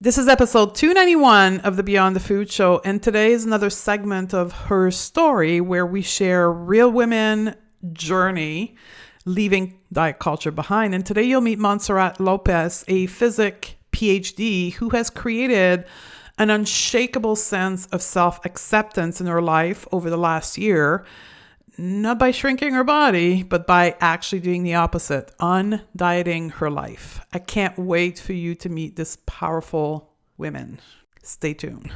This is episode 291 of the Beyond the Food Show, and today is another segment of her story where we share real women journey leaving diet culture behind. And today you'll meet Monserrat Lopez, a Physics Ph.D. who has created an unshakable sense of self-acceptance in her life over the last year, not by shrinking her body, but by actually doing the opposite, undieting her life. I can't wait for you to meet this powerful woman. Stay tuned.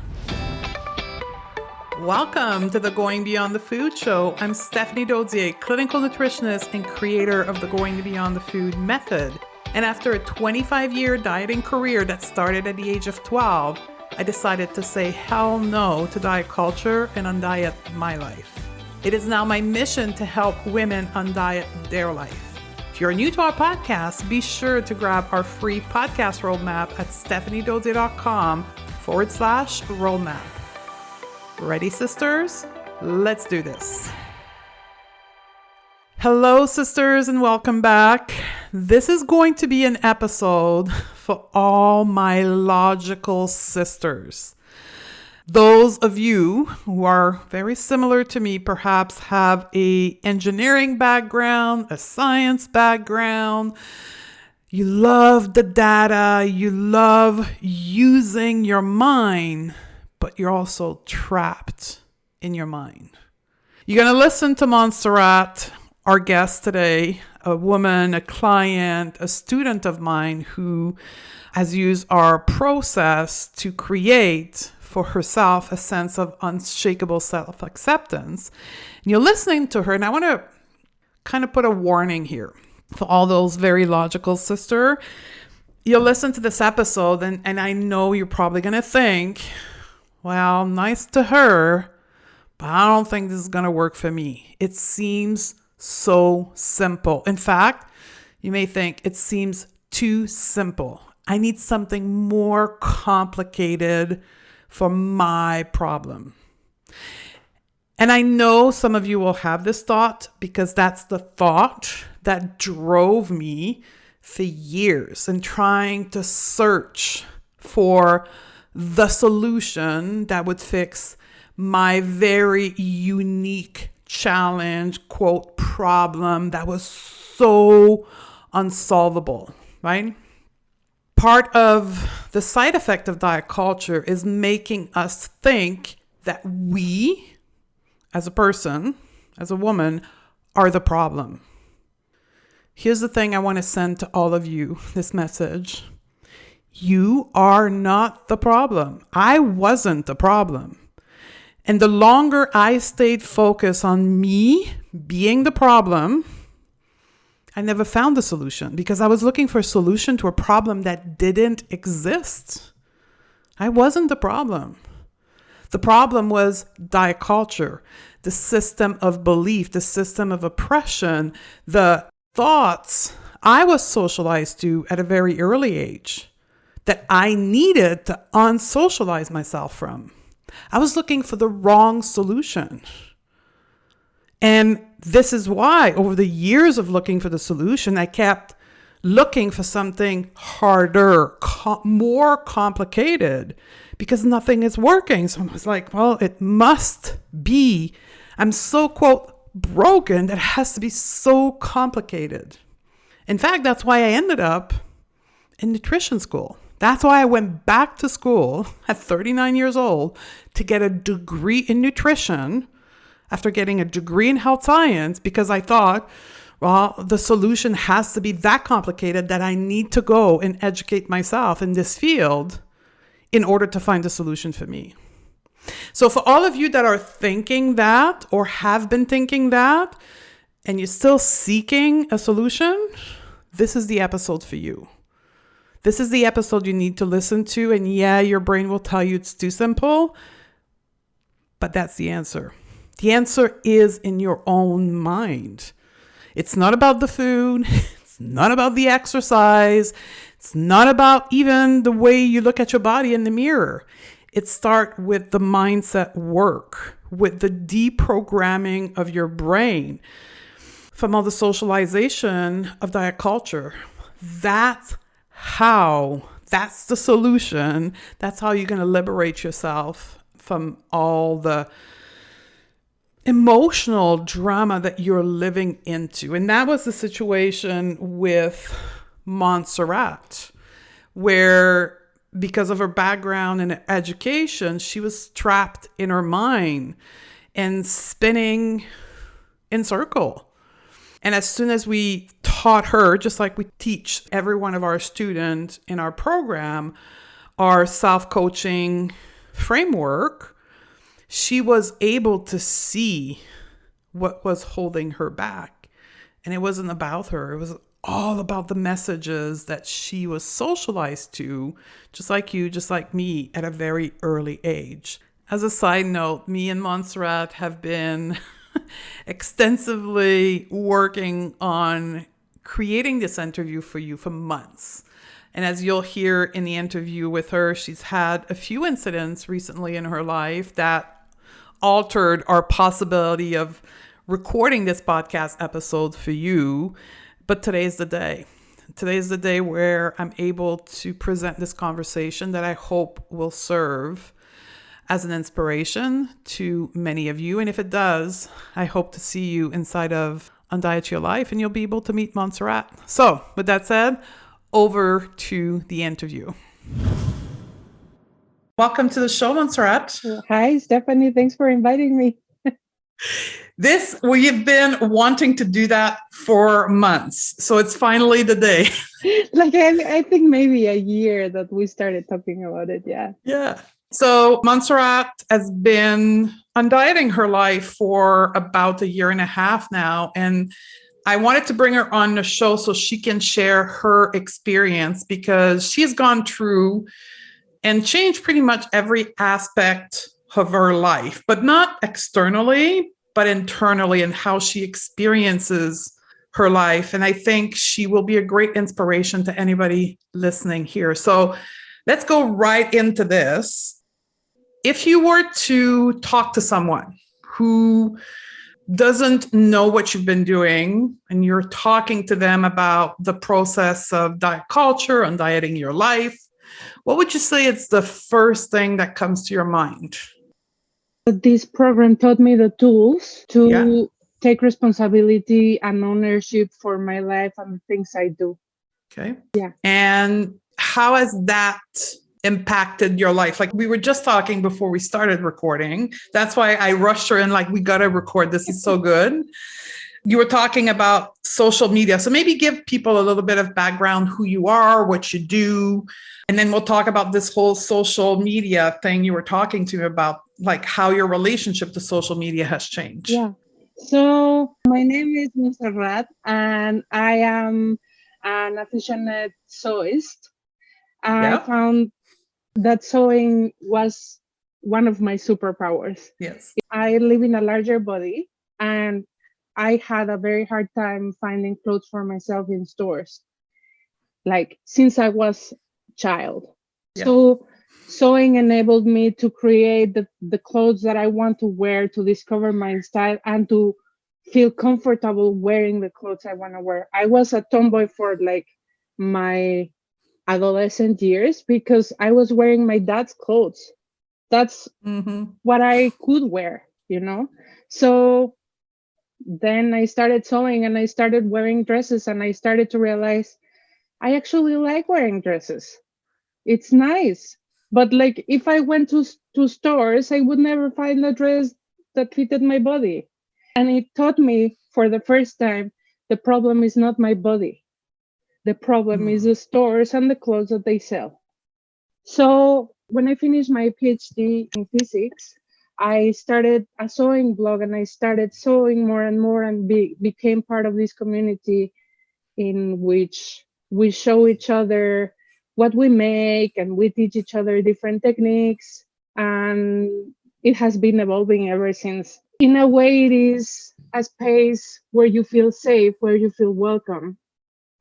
Welcome to the Going Beyond the Food Show. I'm Stephanie Dodier, clinical nutritionist and creator of the Going Beyond the Food method. And after a 25-year dieting career that started at the age of 12, I decided to say hell no to diet culture and undiet my life. It is now my mission to help women undiet their life. If you're new to our podcast, be sure to grab our free podcast roadmap at stephaniedodier.com/roadmap. Ready, sisters? Let's do this. Hello, sisters, and welcome back. This is going to be an episode for all my logical sisters. Those of you who are very similar to me perhaps have an engineering background, a science background. You love the data, you love using your mind, but you're also trapped in your mind. You're going to listen to Monserrat, our guest today, a woman, a client, a student of mine who has used our process to create for herself a sense of unshakable self-acceptance. And you're listening to her, and I want to kind of put a warning here for all those very logical sisters. You'll listen to this episode, and I know you're probably going to think, well, nice to her, but I don't think this is going to work for me. It seems so simple. In fact, you may think it seems too simple. I need something more complicated for my problem. And I know some of you will have this thought because that's the thought that drove me for years in trying to search for the solution that would fix my very unique challenge, quote, problem that was so unsolvable, right? Part of the side effect of diet culture is making us think that we, as a person, as a woman, are the problem. Here's the thing I want to send to all of you, this message. You are not the problem. I wasn't the problem. And the longer I stayed focused on me being the problem, I never found the solution because I was looking for a solution to a problem that didn't exist. I wasn't the problem. The problem was diet culture, the system of belief, the system of oppression, the thoughts I was socialized to at a very early age that I needed to unsocialize myself from. I was looking for the wrong solution. And this is why over the years of looking for the solution, I kept looking for something harder, more complicated, because nothing is working. So I was like, well, it must be. I'm so, quote, broken that it has to be so complicated. In fact, that's why I ended up in nutrition school. That's why I went back to school at 39 years old to get a degree in nutrition after getting a degree in health science, because I thought, well, the solution has to be that complicated that I need to go and educate myself in this field in order to find a solution for me. So for all of you that are thinking that or have been thinking that, and you're still seeking a solution, this is the episode for you. This is the episode you need to listen to. And yeah, your brain will tell you it's too simple, but that's the answer. The answer is in your own mind. It's not about the food. It's not about the exercise. It's not about even the way you look at your body in the mirror. It starts with the mindset work, with the deprogramming of your brain from all the socialization of diet culture. That's how that's the solution. That's how you're going to liberate yourself from all the emotional drama that you're living into. And that was the situation with Monserrat, where because of her background and education, she was trapped in her mind and spinning in circle. And as soon as we taught her, just like we teach every one of our students in our program, our self-coaching framework, she was able to see what was holding her back. And it wasn't about her. It was all about the messages that she was socialized to, just like you, just like me, at a very early age. As a side note, me and Monserrat have been extensively working on creating this interview for you for months. And as you'll hear in the interview with her, she's had a few incidents recently in her life that altered our possibility of recording this podcast episode for you. But today's the day. Today's the day where I'm able to present this conversation that I hope will serve as an inspiration to many of you. And if it does, I hope to see you inside of Undiet Your Life and you'll be able to meet Monserrat. So with that said, over to the interview. Welcome to the show, Monserrat. Hi, Stephanie. Thanks for inviting me. We've been wanting to do that for months. So it's finally the day. I think maybe a year that we started talking about it. Yeah. Yeah. So Monserrat has been undieting her life for about a year and a half now. And I wanted to bring her on the show so she can share her experience because she's gone through and changed pretty much every aspect of her life, but not externally, but internally, and how she experiences her life. And I think she will be a great inspiration to anybody listening here. So let's go right into this. If you were to talk to someone who doesn't know what you've been doing and you're talking to them about the process of diet culture and dieting your life, what would you say is the first thing that comes to your mind? This program taught me the tools to take responsibility and ownership for my life and the things I do. Okay. Yeah. And how has that impacted your life? Like we were just talking before we started recording. That's why I rushed her in like, we got to record. This is so good. You were talking about social media. So maybe give people a little bit of background, who you are, what you do. And then we'll talk about this whole social media thing you were talking to me about, like how your relationship to social media has changed. Yeah. So my name is Monserrat and I am an affectionate sewist. I found that sewing was one of my superpowers. Yes. I live in a larger body and I had a very hard time finding clothes for myself in stores, like since I was a child. Yeah. So sewing enabled me to create the clothes that I want to wear, to discover my style and to feel comfortable wearing the clothes I want to wear. I was a tomboy for like my adolescent years because I was wearing my dad's clothes. That's what I could wear, you know? So then I started sewing and I started wearing dresses and I started to realize I actually like wearing dresses. It's nice. But like if I went to stores, I would never find a dress that fitted my body. And it taught me for the first time, the problem is not my body. The problem is the stores and the clothes that they sell. So when I finished my PhD in physics, I started a sewing blog and I started sewing more and more and became part of this community in which we show each other what we make and we teach each other different techniques. And it has been evolving ever since. In a way, it is a space where you feel safe, where you feel welcome,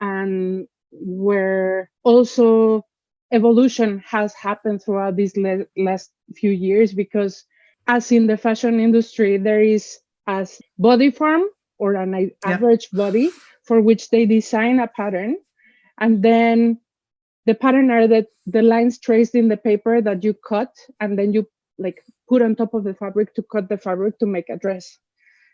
and where also evolution has happened throughout these last few years, because as in the fashion industry, there is a body form or an average body for which they design a pattern. And then the pattern are that the lines traced in the paper that you cut and then you like put on top of the fabric to cut the fabric to make a dress.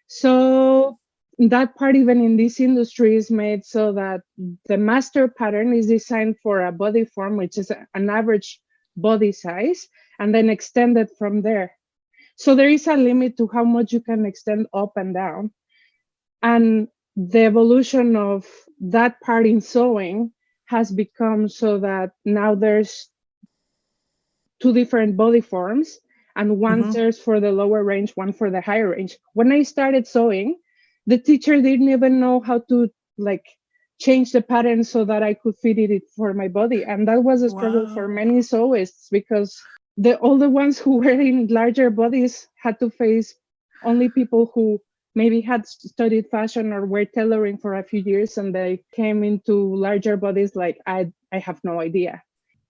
So that part, even in this industry, is made so that the master pattern is designed for a body form, which is an average body size, and then extended from there. So there is a limit to how much you can extend up and down. And the evolution of that part in sewing has become so that now there's two different body forms, and one there's for the lower range, one for the higher range. When I started sewing, the teacher didn't even know how to like change the pattern so that I could fit it for my body. And that was a struggle for many sewists, because all the ones who were in larger bodies had to face only people who maybe had studied fashion or were tailoring for a few years, and they came into larger bodies like I have no idea.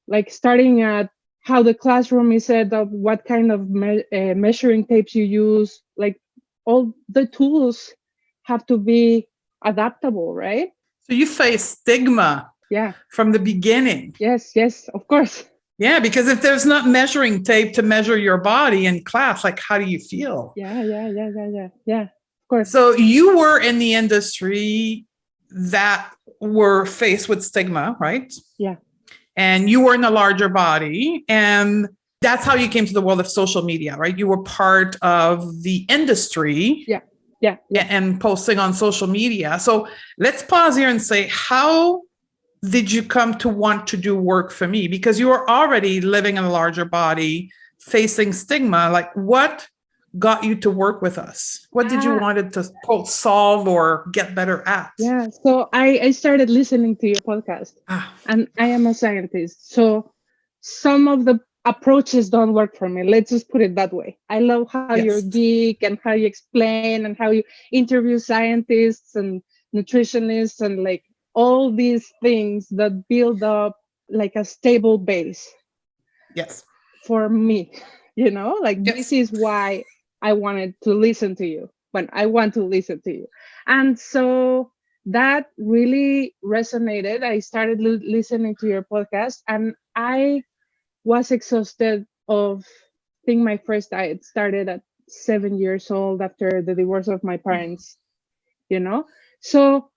Like starting at how the classroom is set up, what kind of measuring tapes you use, like all the tools have to be adaptable, right? So you face stigma from the beginning. Yes, of course. Yeah, because if there's not measuring tape to measure your body in class, like how do you feel? Yeah, of course. So you were in the industry that were faced with stigma, right? Yeah. And you were in a larger body, and that's how you came to the world of social media, right? You were part of the industry. Yeah. And posting on social media. So let's pause here and say, how did you come to want to do work for me? Because you were already living in a larger body, facing stigma. Like, what got you to work with us? What did you wanted to quote solve or get better at? Yeah, so I started listening to your podcast, and I am a scientist. So some of the approaches don't work for me. Let's just put it that way. I love how you're geek and how you explain and how you interview scientists and nutritionists and like all these things that build up like a stable base. Yes. For me, like this is why I wanted to listen to you when I want to listen to you. And so that really resonated. I started listening to your podcast, and I was exhausted of, I think my first diet started at 7 years old after the divorce of my parents, So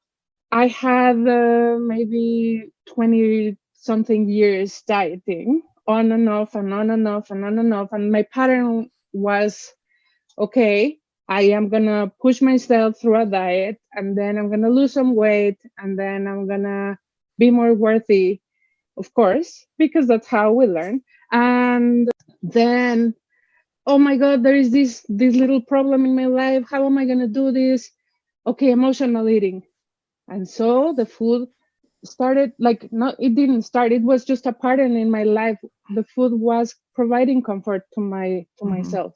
I had maybe 20 something years dieting on and off and on and off and on and off. And my pattern was, okay, I am going to push myself through a diet, and then I'm going to lose some weight, and then I'm going to be more worthy, of course, because that's how we learn. And then, oh my God, there is this little problem in my life. How am I going to do this? Okay, emotional eating. And so the food started, it didn't start. It was just a pattern in my life. The food was providing comfort to myself.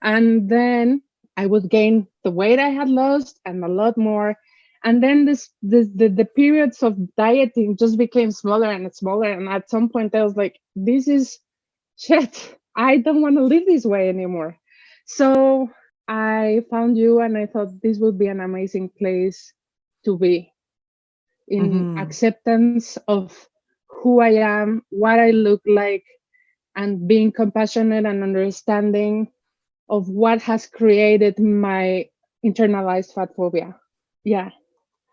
And then I would gain the weight I had lost and a lot more. And then the periods of dieting just became smaller and smaller. And at some point I was like, this is shit. I don't want to live this way anymore. So I found you, and I thought this would be an amazing place to be, in acceptance of who I am, what I look like, and being compassionate and understanding of what has created my internalized fat phobia. Yeah.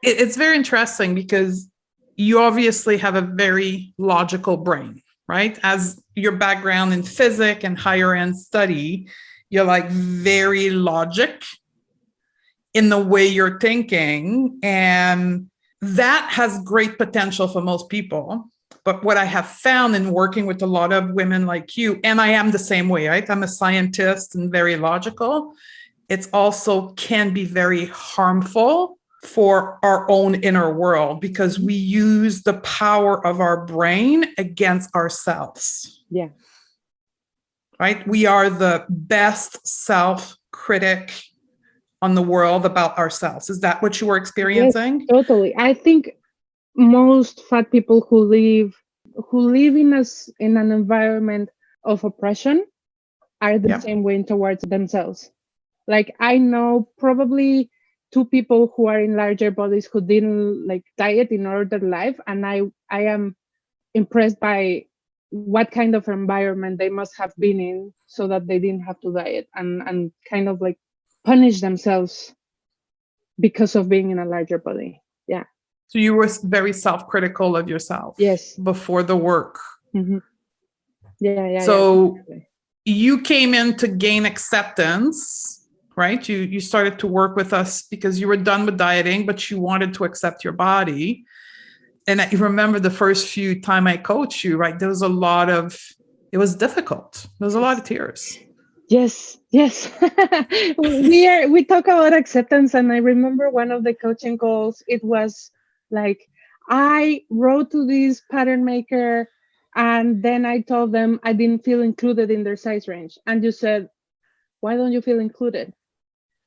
It's very interesting because you obviously have a very logical brain, right? As your background in physics and higher end study, you're like very logic in the way you're thinking. And that has great potential for most people. But what I have found in working with a lot of women like you, and I am the same way, right? I'm a scientist and very logical. It's also can be very harmful for our own inner world because we use the power of our brain against ourselves. Yeah. Right? We are the best self-critic on the world about ourselves. Is that what you were experiencing? Yes, totally. I think most fat people who live in an environment of oppression are the same way towards themselves. Like I know probably 2 people who are in larger bodies who didn't like diet in order to live, and I am impressed by what kind of environment they must have been in so that they didn't have to diet and kind of like punish themselves because of being in a larger body. Yeah. So you were very self-critical of yourself. Yes. Before the work. Mm-hmm. Yeah. So Definitely. you came in to gain acceptance, right? You started to work with us because you were done with dieting, but you wanted to accept your body. And I remember the first few time I coached you, right? There was it was difficult. There was a lot of tears. Yes. We talk about acceptance, and I remember one of the coaching calls, it was like, I wrote to this pattern maker and then I told them I didn't feel included in their size range. And you said, why don't you feel included?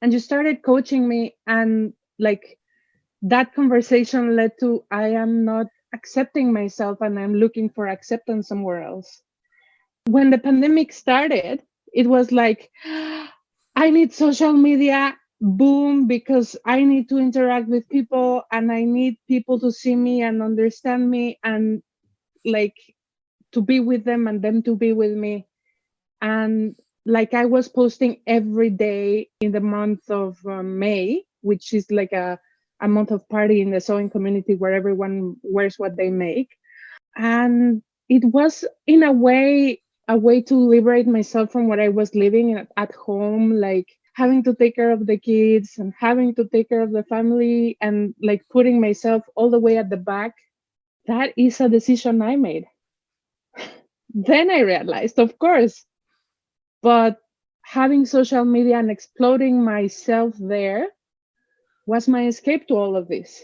And you started coaching me, and like that conversation led to, I am not accepting myself and I'm looking for acceptance somewhere else. When the pandemic started, it was like, I need social media, boom, because I need to interact with people and I need people to see me and understand me and like to be with them and them to be with me. And like I was posting every day in the month of May, which is like a month of party in the sewing community where everyone wears what they make. And it was in a way to liberate myself from what I was living at home, like having to take care of the kids and having to take care of the family and like putting myself all the way at the back. That is a decision I made. Then I realized, of course, but having social media and exploding myself there was my escape to all of this.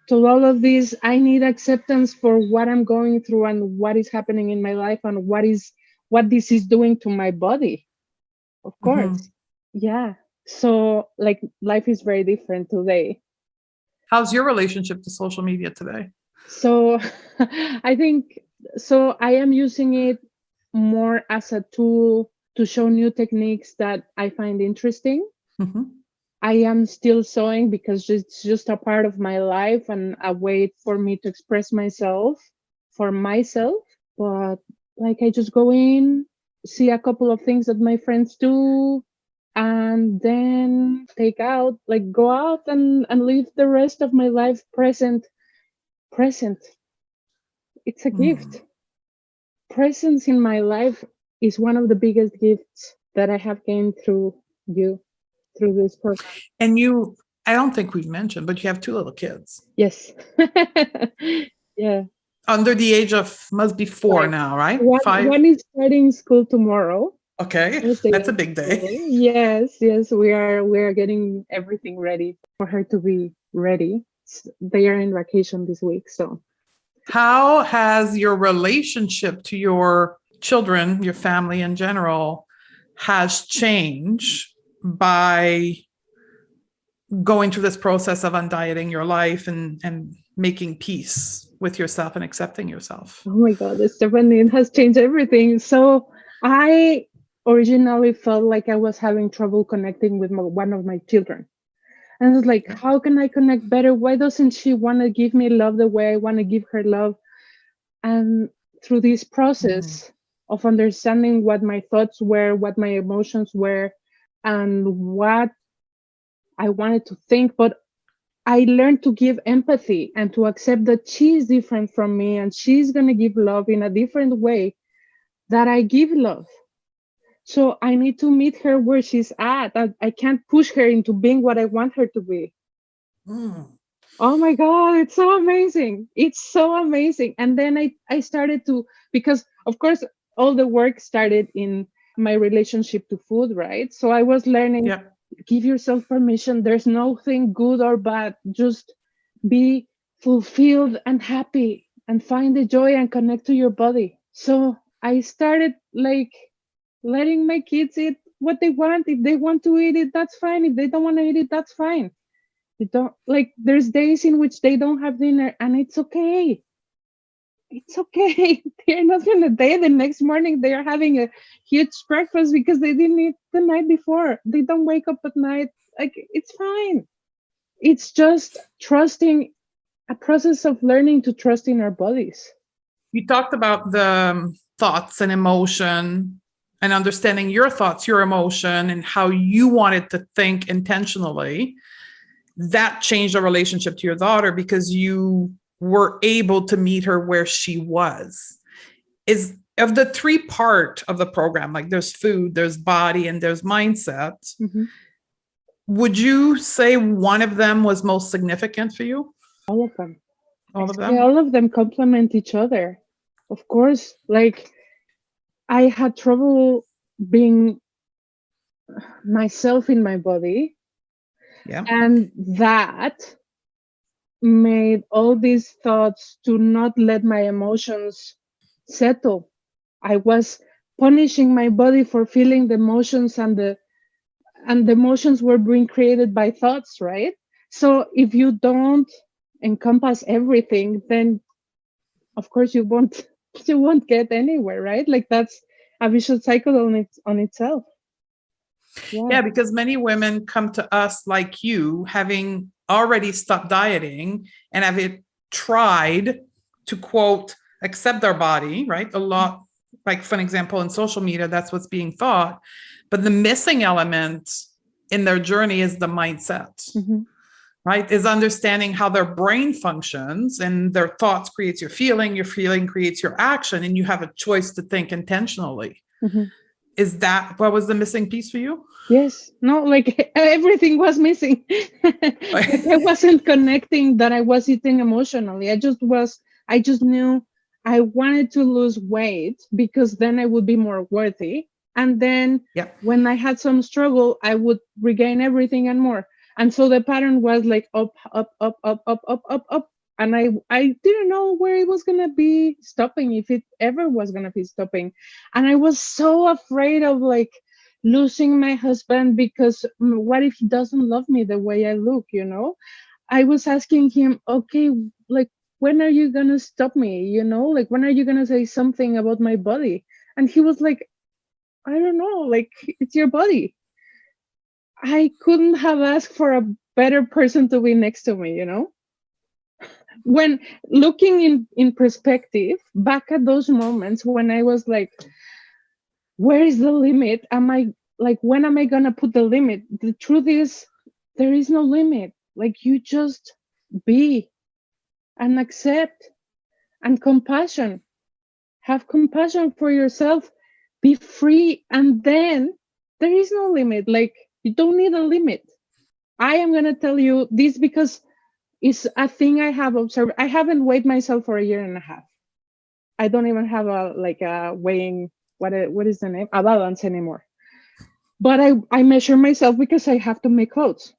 To all of this, I need acceptance for what I'm going through and what is happening in my life and what this is doing to my body. Of course. Mm-hmm. Yeah. So like life is very different today. How's your relationship to social media today? So I think I am using it more as a tool to show new techniques that I find interesting. Mm-hmm. I am still sewing because it's just a part of my life and a way for me to express myself for myself. But like I just go in, see a couple of things that my friends do, and then go out and live the rest of my life present. It's a gift. Presence in my life is one of the biggest gifts that I have gained through this program. And I don't think we've mentioned, but you have 2 little kids. Yes. Yeah. Under the age of, must be 4 now, right? 5? One is starting school tomorrow. Okay, that's a big day. Yes, we are getting everything ready for her to be ready. They are in vacation this week, so. How has your relationship to your children, your family in general, has changed by going through this process of undieting your life and making peace with yourself and accepting yourself? Oh my God, Stephanie, it has changed everything. So I originally felt like I was having trouble connecting with one of my children. And I was like, how can I connect better? Why doesn't she want to give me love the way I want to give her love? And through this process of understanding what my thoughts were, what my emotions were, and what I wanted to think, but I learned to give empathy and to accept that she's different from me and she's going to give love in a different way that I give love. So I need to meet her where she's at. I can't push her into being what I want her to be. Oh my God, it's so amazing. It's so amazing. And then I started to, because of course, all the work started in my relationship to food, right? So I was learning, give yourself permission. There's nothing good or bad. Just be fulfilled and happy and find the joy and connect to your body. So I started like letting my kids eat what they want. If they want to eat it, that's fine. If they don't want to eat it, that's fine. You don't like, there's days in which they don't have dinner and it's okay. It's okay. They're not gonna die the next morning. They are having a huge breakfast because they didn't eat the night before. They don't wake up at night. Like, it's fine. It's just trusting, a process of learning to trust in our bodies. You talked about the thoughts and emotion and understanding your thoughts, your emotion, and how you wanted to think intentionally. That changed the relationship to your daughter because you were able to meet her where she was. Is of the three part of the program, like there's food, there's body, and there's mindset. Mm-hmm. Would you say one of them was most significant for you? All of them. All of Yeah, them? all of them complement each other. Of course, like I had trouble being myself in my body, Yeah. and that made all these thoughts to not let my emotions settle. I was punishing my body for feeling the emotions, and the emotions were being created by thoughts, right? So if you don't encompass everything, then of course you won't get anywhere, right? Like that's a vicious cycle on itself. Yeah, because many women come to us like you, having already stopped dieting and have it tried to quote accept their body, right? A lot, like for an example, in social media, that's what's being thought. But the missing element in their journey is the mindset. Mm-hmm. Right? Is understanding how their brain functions, and their thoughts creates your feeling creates your action, and you have a choice to think intentionally. Mm-hmm. Is that what was the missing piece for you? Yes. No, like everything was missing. Like I wasn't connecting that I was eating emotionally. I just knew I wanted to lose weight because then I would be more worthy. And then when I had some struggle, I would regain everything and more. And so the pattern was like up, up, up, up, up, up, up, up. And I didn't know where it was going to be stopping, if it ever was going to be stopping. And I was so afraid of like losing my husband, because what if he doesn't love me the way I look, you know? I was asking him, okay, like, when are you going to stop me? You know, like, when are you going to say something about my body? And he was like, I don't know, like, it's your body. I couldn't have asked for a better person to be next to me, you know? When looking in perspective, back at those moments when I was like, where is the limit? Am I like, when am I gonna put the limit? The truth is, there is no limit. Like, you just be and accept, and compassion. Have compassion for yourself. Be free, and then there is no limit. Like, you don't need a limit. I am gonna tell you this because it's a thing I have observed. I haven't weighed myself for a year and a half. I don't even have a weighing, what is the name? A balance anymore. But I measure myself because I have to make clothes.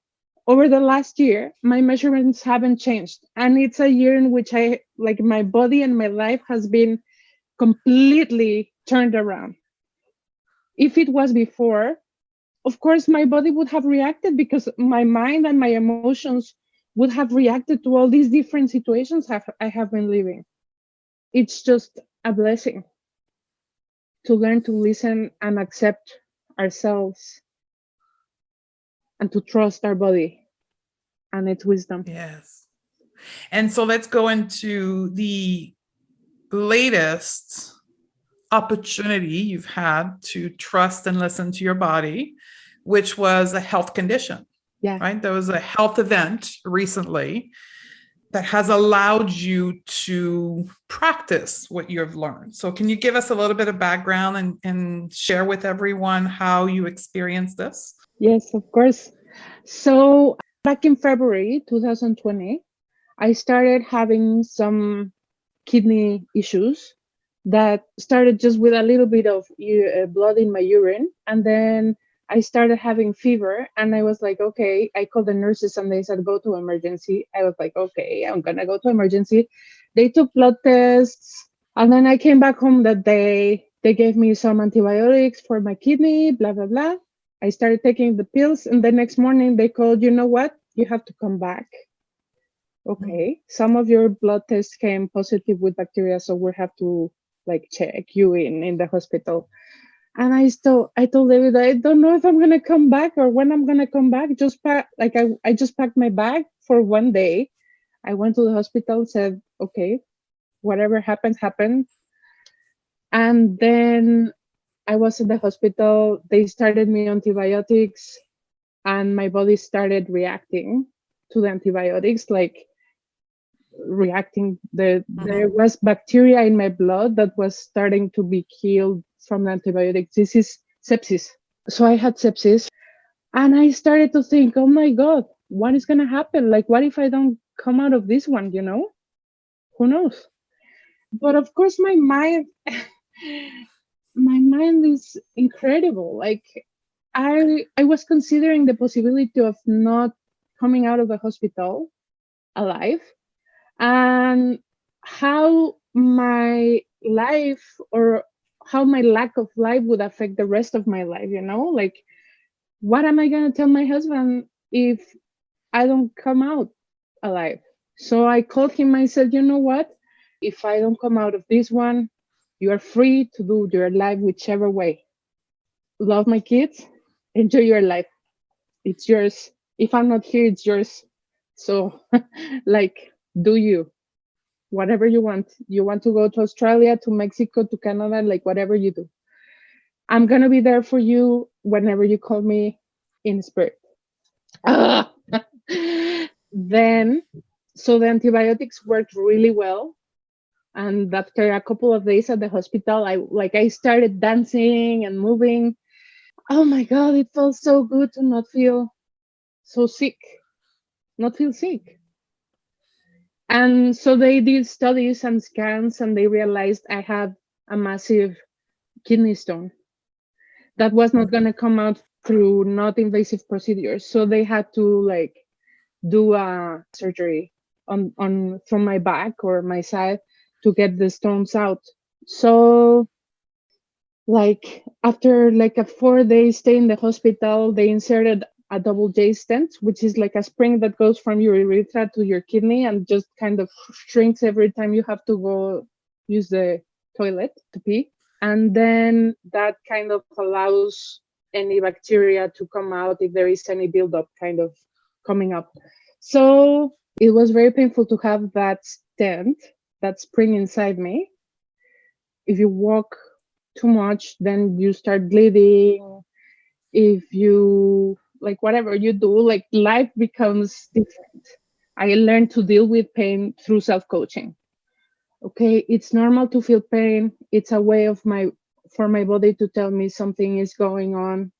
Over the last year, my measurements haven't changed. And it's a year in which my body and my life has been completely turned around. If it was before, of course, my body would have reacted because my mind and my emotions would have reacted to all these different situations I have been living. It's just a blessing to learn to listen and accept ourselves, and to trust our body and its wisdom. Yes. And so let's go into the latest opportunity you've had to trust and listen to your body, which was a health condition. Yeah. Right? There was a health event recently that has allowed you to practice what you've learned. So can you give us a little bit of background and share with everyone how you experienced this? Yes, of course. So back in February 2020, I started having some kidney issues that started just with a little bit of blood in my urine. And then I started having fever, and I was like, okay, I called the nurses and they said, go to emergency. I was like, okay, I'm going to go to emergency. They took blood tests. And then I came back home that day. They gave me some antibiotics for my kidney, blah, blah, blah. I started taking the pills. And the next morning they called, you know what? You have to come back. Okay. Some of your blood tests came positive with bacteria, so we have to check you in the hospital. And I told David, I don't know if I'm gonna come back or when I'm gonna come back. I just packed my bag for one day. I went to the hospital, said, okay, whatever happened. And then I was in the hospital. They started me antibiotics, and my body started reacting to the antibiotics, like reacting. There was bacteria in my blood that was starting to be killed from the antibiotics. This is sepsis. So I had sepsis, and I started to think, oh my God, what is going to happen? Like, what if I don't come out of this one, Who knows? But of course, my mind is incredible. Like, I was considering the possibility of not coming out of the hospital alive, and how my life, or how my lack of life would affect the rest of my life, like, what am I going to tell my husband if I don't come out alive? So I called him. I said, you know what? If I don't come out of this one, you are free to do your life whichever way. Love my kids, enjoy your life. It's yours. If I'm not here, it's yours. So, like, do you, whatever you want. You want to go to Australia, to Mexico, to Canada, like, whatever you do. I'm going to be there for you whenever you call me in spirit. Then, so the antibiotics worked really well. And after a couple of days at the hospital, I started dancing and moving. Oh my God, it felt so good to not feel so sick, not feel sick. And so they did studies and scans, and they realized I had a massive kidney stone that was not going to come out through not invasive procedures. So they had to do a surgery on from my back or my side to get the stones out. So after a 4-day stay in the hospital, they inserted a double J stent, which is like a spring that goes from your urethra to your kidney and just kind of shrinks every time you have to go use the toilet to pee. And then that kind of allows any bacteria to come out if there is any buildup kind of coming up. So it was very painful to have that stent, that spring inside me. If you walk too much, then you start bleeding. If you, whatever you do, life becomes different. I learned to deal with pain through self-coaching. Okay, it's normal to feel pain. It's a way for my body to tell me something is going on.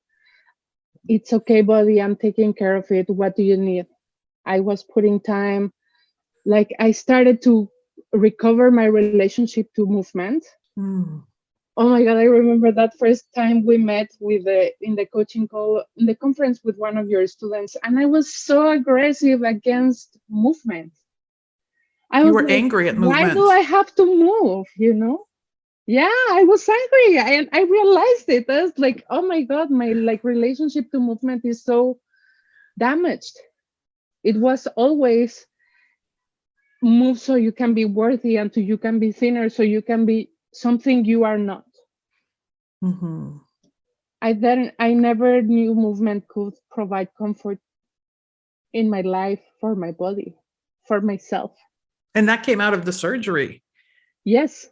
It's okay, body, I'm taking care of it. What do you need? I was putting time. I started to recover my relationship to movement. Oh my God, I remember that first time we met in the coaching call, in the conference with one of your students, and I was so aggressive against movement. You were angry at movement. Why do I have to move, Yeah, I was angry. I realized it. I was like, oh my God, my relationship to movement is so damaged. It was always move so you can be worthy, and you can be thinner so you can be something you are not. Mm-hmm. I never knew movement could provide comfort in my life, for my body, for myself. And that came out of the surgery. Yes.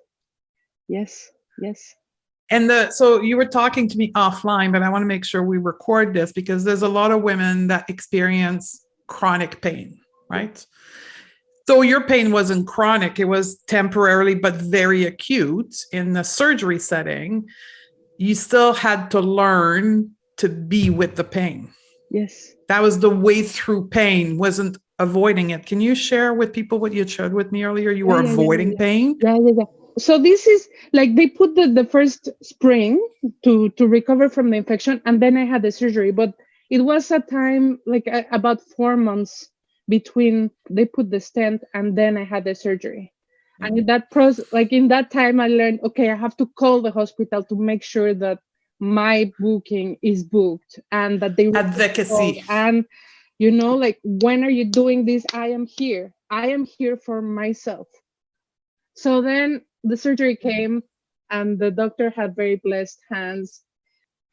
And so you were talking to me offline, but I want to make sure we record this because there's a lot of women that experience chronic pain, right? So your pain wasn't chronic. It was temporarily, but very acute in the surgery setting. You still had to learn to be with the pain. Yes. That was the way through pain, wasn't avoiding it. Can you share with people what you shared with me earlier? You were avoiding pain? Yeah. So this is they put the first spring to recover from the infection, and then I had the surgery. But it was a time about 4 months between they put the stent and then I had the surgery. And in that process, in that time, I learned, okay, I have to call the hospital to make sure that my booking is booked and that they advocacy. And when are you doing this? I am here. I am here for myself. So then the surgery came, and the doctor had very blessed hands.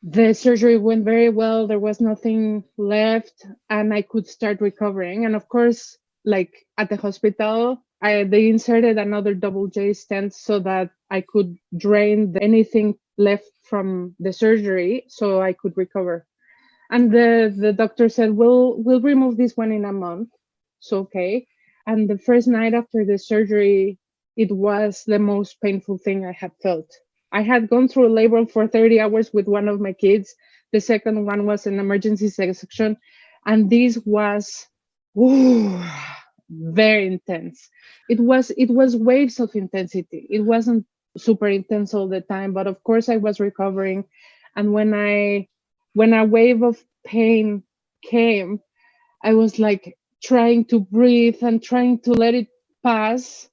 The surgery went very well. There was nothing left, and I could start recovering. And of course, at the hospital, they inserted another double J stent so that I could drain anything left from the surgery so I could recover. And the doctor said, we'll remove this one in a month. So okay. And the first night after the surgery, it was the most painful thing I had felt. I had gone through labor for 30 hours with one of my kids. The second one was an emergency C-section. And this was very intense. It was waves of intensity. It wasn't super intense all the time, but of course I was recovering. And when a wave of pain came, I was like trying to breathe and trying to let it pass.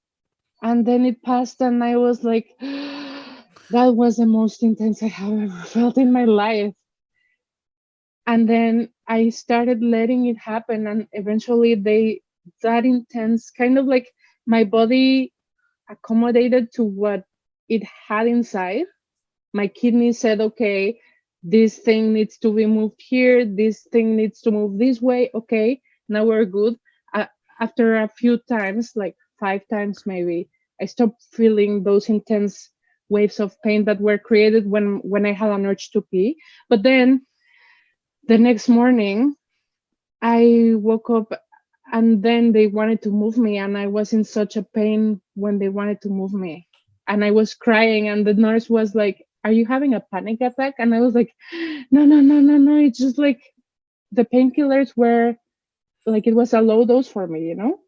And then it passed, and I was like, that was the most intense I have ever felt in my life. And then I started letting it happen, and eventually that intense, kind of like my body accommodated to what it had inside. My kidney said, okay, this thing needs to be moved here, this thing needs to move this way. Okay, now we're good. After a few times, like 5 times maybe, I stopped feeling those intense waves of pain that were created when I had an urge to pee. But then the next morning, I woke up, and then they wanted to move me, and I was in such a pain when they wanted to move me. And I was crying, and the nurse was like, "Are you having a panic attack?" And I was like, "No, no, no, no, no. It's just like the painkillers were like, it was a low dose for me, you know?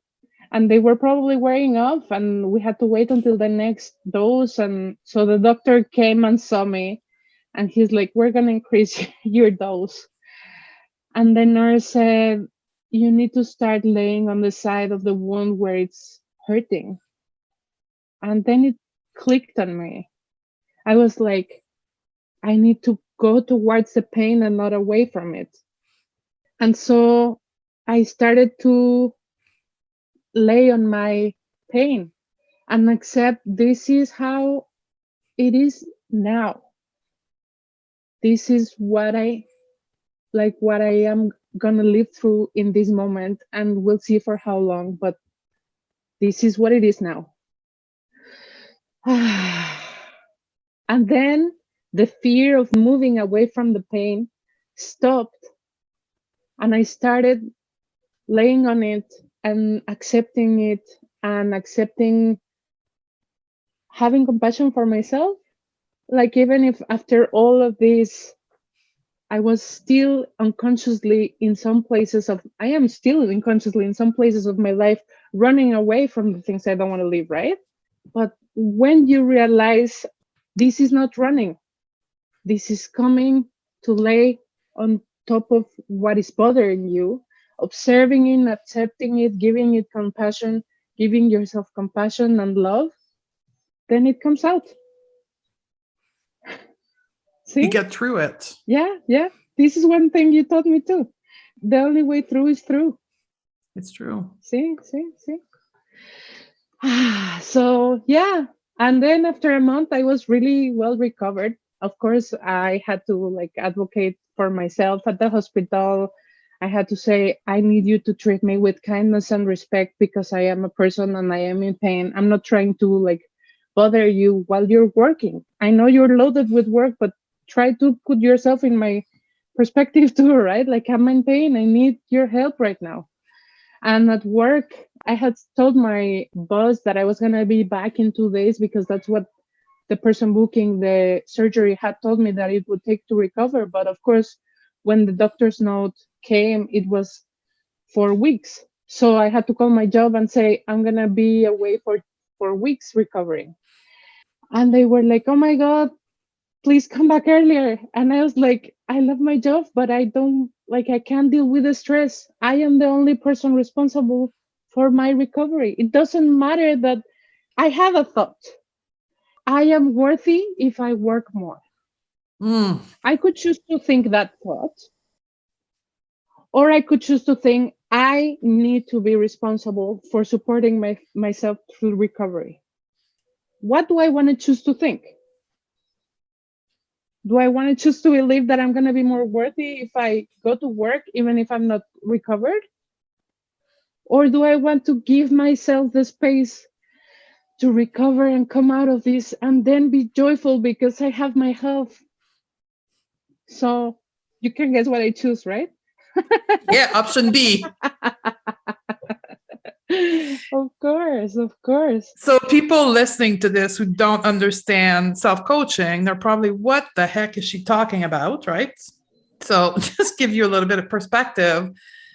And they were probably wearing off, and we had to wait until the next dose." And so the doctor came and saw me, and he's like, "We're going to increase your dose." And the nurse said, "You need to start laying on the side of the wound where it's hurting." And then it clicked on me. I was like, I need to go towards the pain and not away from it. And so I started to lay on my pain and accept this is how it is now. This is what I am gonna live through in this moment, and we'll see for how long, but this is what it is now. And then the fear of moving away from the pain stopped, and I started laying on it and accepting it, and accepting having compassion for myself. Like, even if after all of this, I was still unconsciously in some places of, I am still unconsciously in some places of my life running away from the things I don't want to live, right? But when you realize this is not running, this is coming to lay on top of what is bothering you, observing it, accepting it, giving it compassion, giving yourself compassion and love, then it comes out. You See? get through it. Yeah, yeah. This is one thing you taught me too. The only way through is through. It's true. See, see, see. So yeah, and then after a month I was really well recovered. Of course I had to like advocate for myself at the hospital. I had to say, I need you to treat me with kindness and respect because I am a person and I am in pain. I'm not trying to like bother you while you're working. I know you're loaded with work, but try to put yourself in my perspective too, right? Like, I'm in pain, I need your help right now. And at work, I had told my boss that I was going to be back in 2 days because that's what the person booking the surgery had told me that it would take to recover. But of course, when the doctor's note came, it was 4 weeks. So I had to call my job and say, I'm going to be away for 4 weeks recovering. And they were like, oh my God, please come back earlier. And I was like, I love my job, but I don't like, I can't deal with the stress. I am the only person responsible for my recovery. It doesn't matter that I have a thought. I am worthy if I work more. I could choose to think that thought, or I could choose to think I need to be responsible for supporting myself through recovery. What do I want to choose to think? Do I want to choose to believe that I'm going to be more worthy if I go to work, even if I'm not recovered? Or do I want to give myself the space to recover and come out of this and then be joyful because I have my health? So you can guess what I choose, right? Yeah, option B. Of course, of course. So people listening to this who don't understand self-coaching, they're probably, what the heck is she talking about, right? So just give you a little bit of perspective.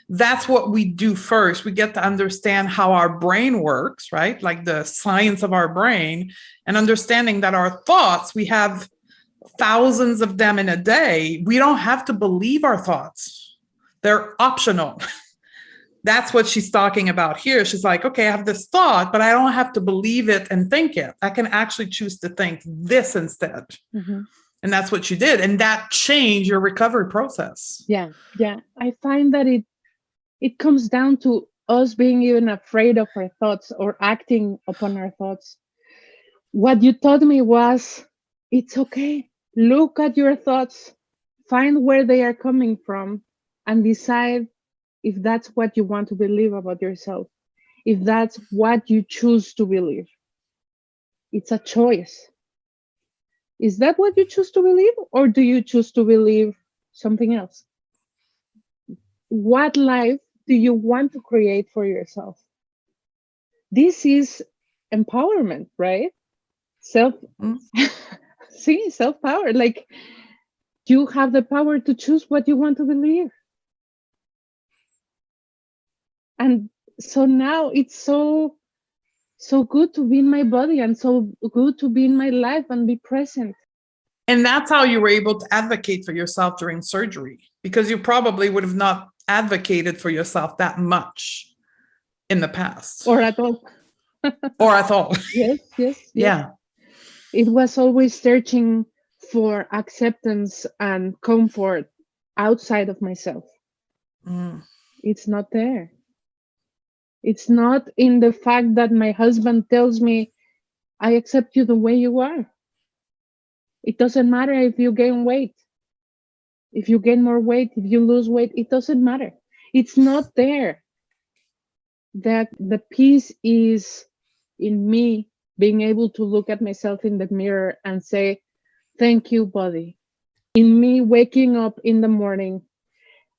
That's what we do first. We get to understand how our brain works, right? Like the science of our brain, and understanding that our thoughts, we have thousands of them in a day. We don't have to believe our thoughts. They're optional. That's what she's talking about here. She's like, okay, I have this thought, but I don't have to believe it and think it. I can actually choose to think this instead. Mm-hmm. And that's what you did. And that changed your recovery process. Yeah. I find that it comes down to us being even afraid of our thoughts or acting upon our thoughts. What you taught me was, it's okay. Look at your thoughts, find where they are coming from, and decide if that's what you want to believe about yourself, if that's what you choose to believe. It's a choice. Is that what you choose to believe, or do you choose to believe something else? What life do you want to create for yourself? This is empowerment, right? Self-power. Like, you have the power to choose what you want to believe. And so now it's so good to be in my body, and so good to be in my life and be present. And that's how you were able to advocate for yourself during surgery, because you probably would have not advocated for yourself that much in the past. Or at all. Or at all. Yes. Yeah. It was always searching for acceptance and comfort outside of myself. It's not there. It's not in the fact that my husband tells me, I accept you the way you are. It doesn't matter if you gain weight, if you gain more weight, if you lose weight, it doesn't matter. It's not there. That the peace is in me being able to look at myself in the mirror and say, thank you, body. In me waking up in the morning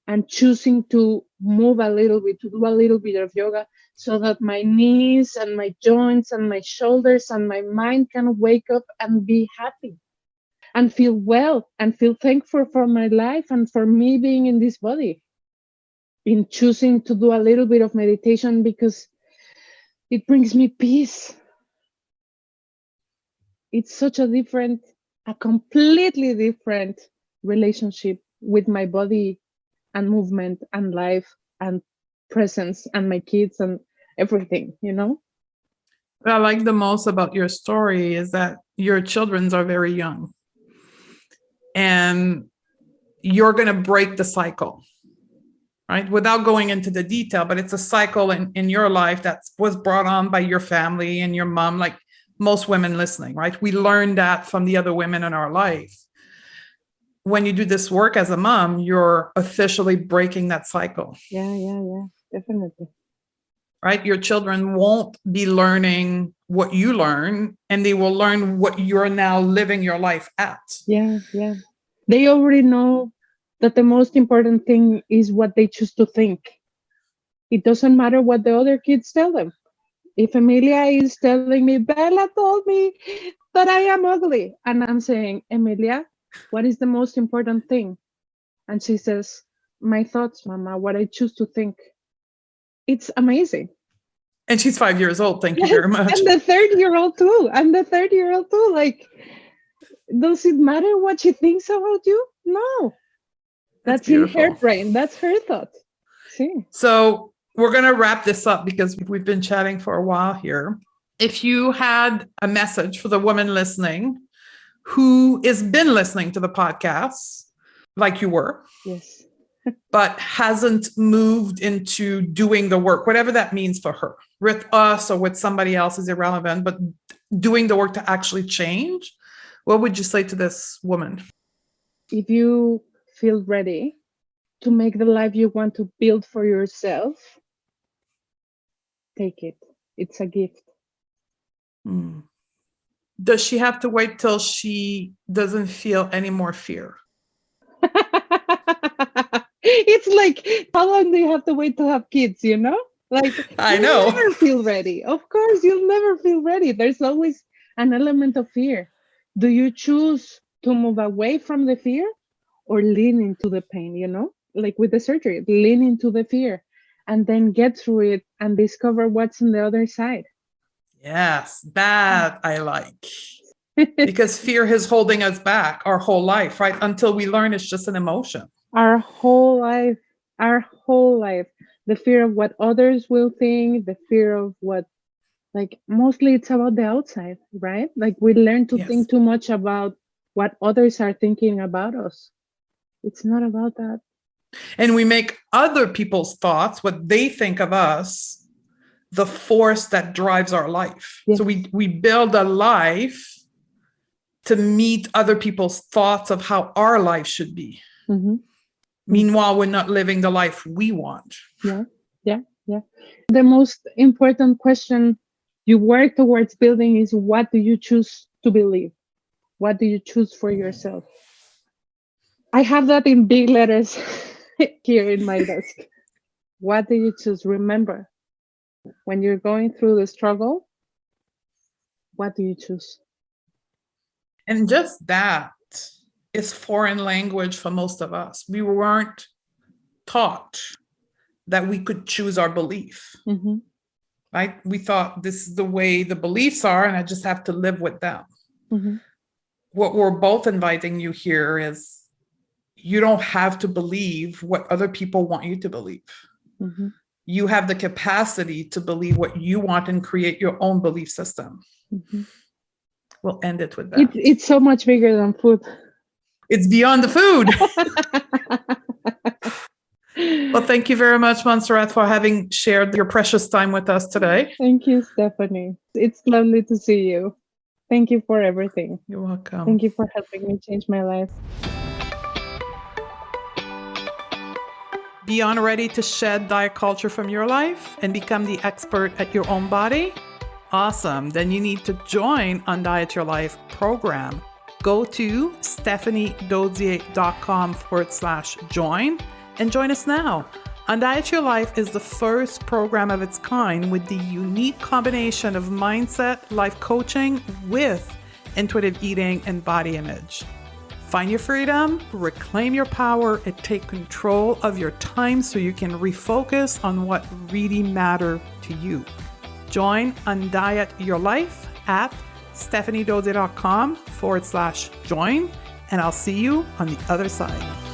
and choosing to move a little bit, to do a little bit of yoga, so that my knees and my joints and my shoulders and my mind can wake up and be happy and feel well and feel thankful for my life and for me being in this body. In choosing to do a little bit of meditation because it brings me peace. It's such a completely different relationship with my body and movement and life and presence and my kids and everything, What I like the most about your story is that your children are very young, and you're going to break the cycle, right? Without going into the detail, but it's a cycle in your life that was brought on by your family and your mom, like most women listening, right? We learned that from the other women in our life. When you do this work as a mom, you're officially breaking that cycle. Yeah, definitely. Right? Your children won't be learning what you learn, and they will learn what you're now living your life at. Yeah. They already know that the most important thing is what they choose to think. It doesn't matter what the other kids tell them. If Emilia is telling me, Bella told me that I am ugly, and I'm saying, Emilia, what is the most important thing? And she says, my thoughts, Mama, what I choose to think. It's amazing. And she's 5 years old. Thank you very much. And the 3rd-year-old too. Like, does it matter what she thinks about you? No. That's in her brain. That's her thought. See? So we're going to wrap this up because we've been chatting for a while here. If you had a message for the woman listening who has been listening to the podcast like you were, yes, but hasn't moved into doing the work, whatever that means for her, with us or with somebody else is irrelevant, but doing the work to actually change, what would you say to this woman? If you feel ready to make the life you want to build for yourself, take it. It's a gift. Mm. Does she have to wait till she doesn't feel any more fear? It's like, how long do you have to wait to have kids, you know? Like, I you'll know. never feel ready. Of course, you'll never feel ready. There's always an element of fear. Do you choose to move away from the fear or lean into the pain, you know? Like with the surgery, lean into the fear and then get through it and discover what's on the other side. Yes, that I like. Because fear is holding us back our whole life, right? Until we learn it's just an emotion. Our whole life, the fear of what others will think, the fear of what, like, mostly it's about the outside, right? Like we learn to think too much about what others are thinking about us. It's not about that. And we make other people's thoughts, what they think of us, the force that drives our life. Yes. So we build a life to meet other people's thoughts of how our life should be. Mm-hmm. Meanwhile, we're not living the life we want. Yeah. The most important question you work towards building is, what do you choose to believe? What do you choose for yourself? I have that in big letters here in my desk. What do you choose? Remember, when you're going through the struggle, what do you choose? And just that is foreign language for most of us. We weren't taught that we could choose our belief, Mm-hmm. right? We thought this is the way the beliefs are, and I just have to live with them. Mm-hmm. What we're both inviting you here is you don't have to believe what other people want you to believe. Mm-hmm. You have the capacity to believe what you want and create your own belief system. Mm-hmm. We'll end it with that. It's so much bigger than food. It's beyond the food. Well, thank you very much, Monserrat, for having shared your precious time with us today. Thank you, Stephanie. It's lovely to see you. Thank you for everything. You're welcome. Thank you for helping me change my life. Beyond ready to shed diet culture from your life and become the expert at your own body? Awesome. Then you need to join Undiet Your Life program. Go to stephaniedodier.com/join and join us now. Undiet Your Life is the first program of its kind with the unique combination of mindset, life coaching with intuitive eating and body image. Find your freedom, reclaim your power, and take control of your time so you can refocus on what really matters to you. Join Undiet Your Life at stephaniedodier.com/join, and I'll see you on the other side.